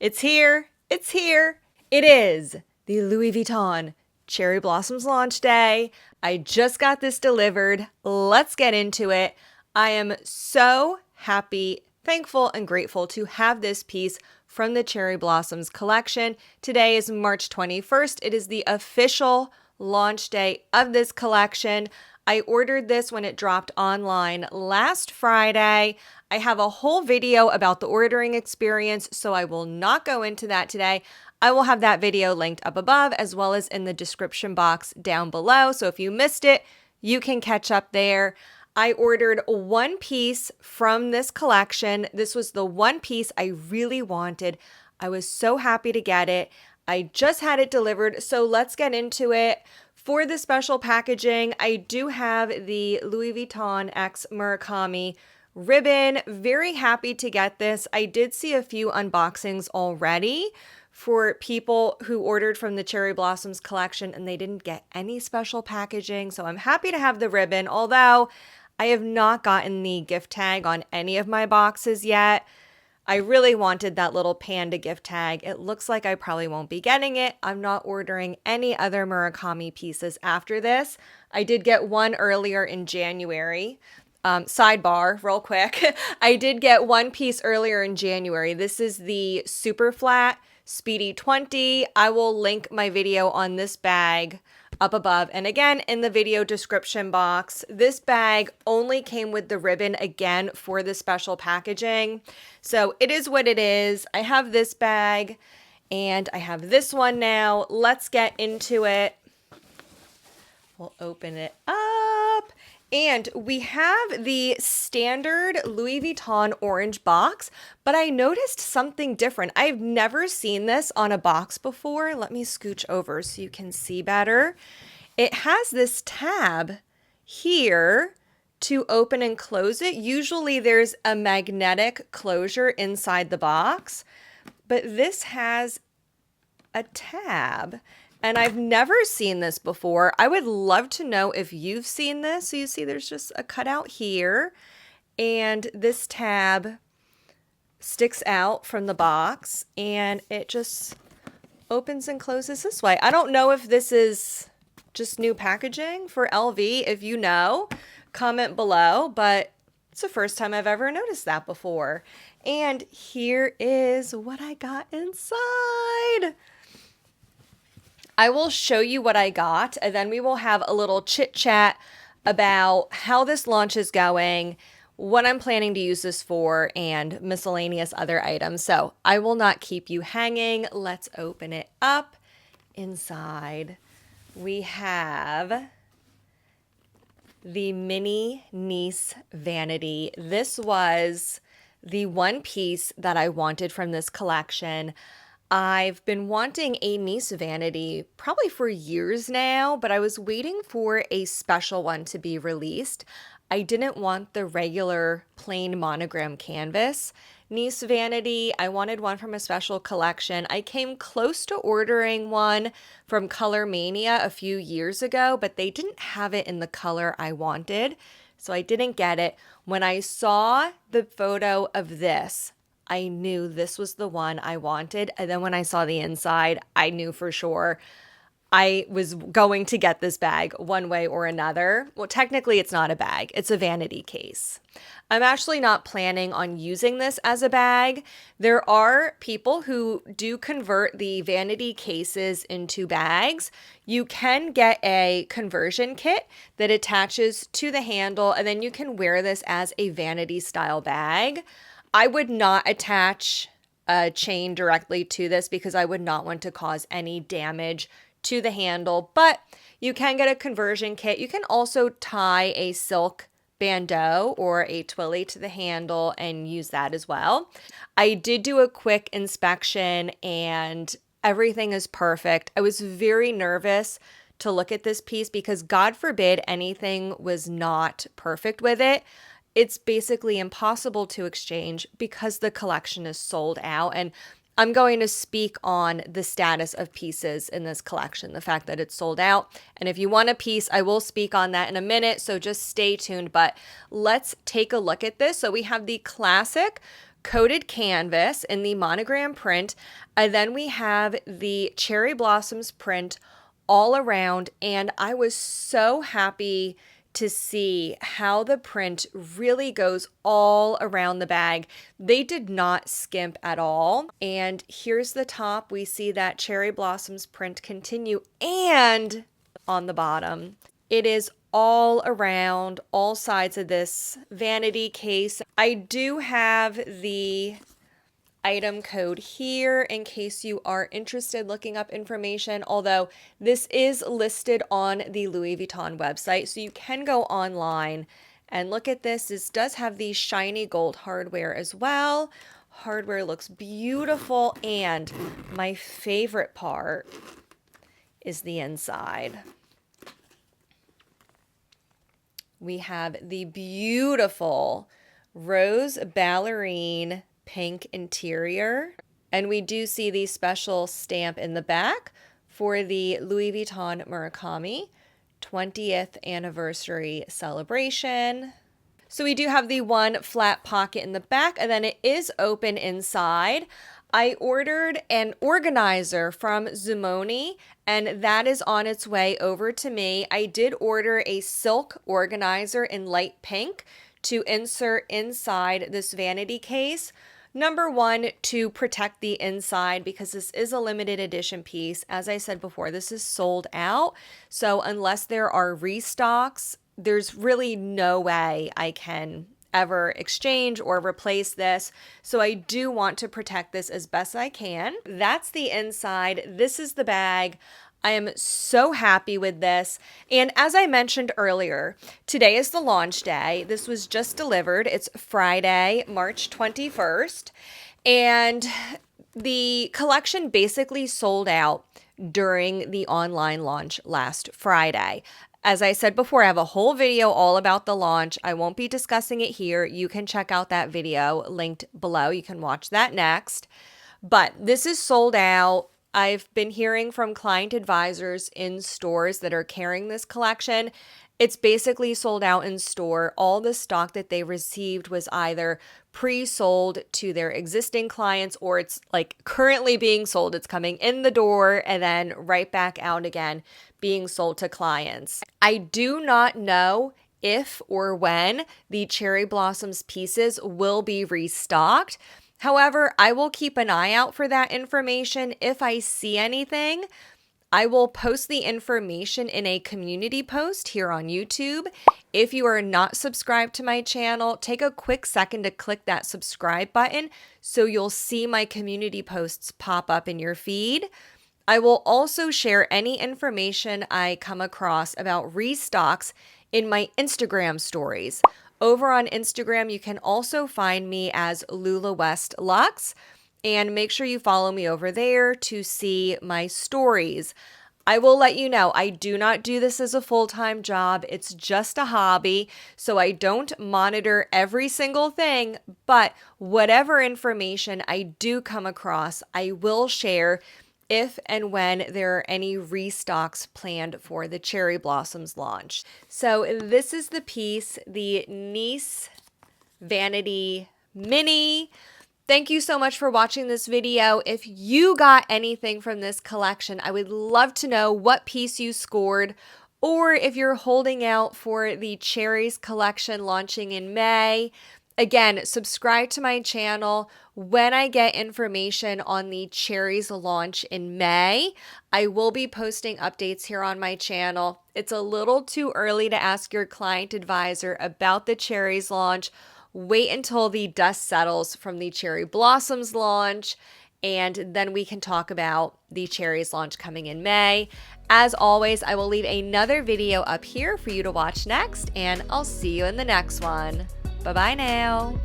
It's here. It's here. It is the Louis Vuitton Cherry Blossoms launch day. I just got this delivered. Let's get into it. I am so happy, thankful, and grateful to have this piece from the Cherry Blossoms collection. Today is March 21st. It is the official launch day of this collection. I ordered this when it dropped online last Friday. I have a whole video about the ordering experience, so I will not go into that today. I will have that video linked up above as well as in the description box down below. So if you missed it, you can catch up there. I ordered one piece from this collection. This was the one piece I really wanted. I was so happy to get it. I just had it delivered, so let's get into it. For the special packaging, I do have the Louis Vuitton X Murakami ribbon. Very happy to get this. I did see a few unboxings already for people who ordered from the Cherry Blossoms collection and they didn't get any special packaging. So I'm happy to have the ribbon, although I have not gotten the gift tag on any of my boxes yet. I really wanted that little panda gift tag. It looks like I probably won't be getting it. I'm not ordering any other Murakami pieces after this. I did get one earlier in January. Sidebar, real quick. I did get one piece earlier in January. This is the Super Flat Speedy 20. I will link my video on this bag up above. And again, in the video description box, this bag only came with the ribbon again for the special packaging. So it is what it is. I have this bag and I have this one now. Let's get into it. We'll open it up. And we have the standard Louis Vuitton orange box, but I noticed something different. I've never seen this on a box before. Let me scooch over so you can see better. It has this tab here to open and close it. Usually there's a magnetic closure inside the box, but this has a tab. And I've never seen this before. I would love to know if you've seen this. So you see there's just a cutout here. And this tab sticks out from the box. And it just opens and closes this way. I don't know if this is just new packaging for LV. If you know, comment below. But it's the first time I've ever noticed that before. And here is what I got inside. I will show you what I got, and then we will have a little chit chat about how this launch is going, what I'm planning to use this for, and miscellaneous other items. So I will not keep you hanging. Let's open it up. Inside, we have the mini Nice vanity. This was the one piece that I wanted from this collection. I've been wanting a Nice vanity probably for years now, but I was waiting for a special one to be released. I didn't want the regular plain monogram canvas Nice vanity. I wanted one from a special collection. I came close to ordering one from Color Mania a few years ago, but they didn't have it in the color I wanted, so I didn't get it. When I saw the photo of this, I knew this was the one I wanted. And then when I saw the inside, I knew for sure I was going to get this bag one way or another. Well, technically it's not a bag, it's a vanity case. I'm actually not planning on using this as a bag. There are people who do convert the vanity cases into bags. You can get a conversion kit that attaches to the handle, and then you can wear this as a vanity style bag. I would not attach a chain directly to this because I would not want to cause any damage to the handle, but you can get a conversion kit. You can also tie a silk bandeau or a twilly to the handle and use that as well. I did do a quick inspection and everything is perfect. I was very nervous to look at this piece because God forbid anything was not perfect with it. It's basically impossible to exchange because the collection is sold out. And I'm going to speak on the status of pieces in this collection, the fact that it's sold out. And if you want a piece, I will speak on that in a minute, so just stay tuned. But let's take a look at this. So we have the classic coated canvas in the monogram print, and then we have the cherry blossoms print all around, and I was so happy to see how the print really goes all around the bag. They did not skimp at all. And here's the top. We see that cherry blossoms print continue, and on the bottom, it is all around all sides of this vanity case. I do have the item code here in case you are interested looking up information, although this is listed on the Louis Vuitton website, so you can go online and look at this. This does have the shiny gold hardware as well. Hardware looks beautiful, and my favorite part is the inside. We have the beautiful rose ballerine pink interior, and we do see the special stamp in the back for the Louis Vuitton Murakami 20th anniversary celebration. So we do have the one flat pocket in the back, and then it is open inside. I ordered an organizer from Zumoni, and that is on its way over to me. I did order a silk organizer in light pink to insert inside this vanity case. Number one, to protect the inside, because this is a limited edition piece. As I said before, this is sold out. So unless there are restocks, there's really no way I can ever exchange or replace this. So I do want to protect this as best I can. That's the inside. This is the bag. I am so happy with this. And as I mentioned earlier, today is the launch day. This was just delivered. It's Friday, March 21st. And the collection basically sold out during the online launch last Friday. As I said before, I have a whole video all about the launch. I won't be discussing it here. You can check out that video linked below. You can watch that next. But this is sold out. I've been hearing from client advisors in stores that are carrying this collection. It's basically sold out in store. All the stock that they received was either pre-sold to their existing clients, or it's like currently being sold. It's coming in the door and then right back out again, being sold to clients. I do not know if or when the cherry blossoms pieces will be restocked. However, I will keep an eye out for that information. If I see anything, I will post the information in a community post here on YouTube. If you are not subscribed to my channel, take a quick second to click that subscribe button so you'll see my community posts pop up in your feed. I will also share any information I come across about restocks in my Instagram stories. Over on Instagram, you can also find me as LulaWestLuxe, and make sure you follow me over there to see my stories. I will let you know, I do not do this as a full-time job. It's just a hobby, so I don't monitor every single thing, but whatever information I do come across, I will share if and when there are any restocks planned for the cherry blossoms launch. So this is the piece, the Nice Vanity Mini. Thank you so much for watching this video. If you got anything from this collection, I would love to know what piece you scored, or if you're holding out for the cherries collection launching in May. Again, subscribe to my channel. When I get information on the cherries launch in May, I will be posting updates here on my channel. It's a little too early to ask your client advisor about the cherries launch. Wait until the dust settles from the cherry blossoms launch, and then we can talk about the cherries launch coming in May. As always, I will leave another video up here for you to watch next, and I'll see you in the next one. Bye-bye now.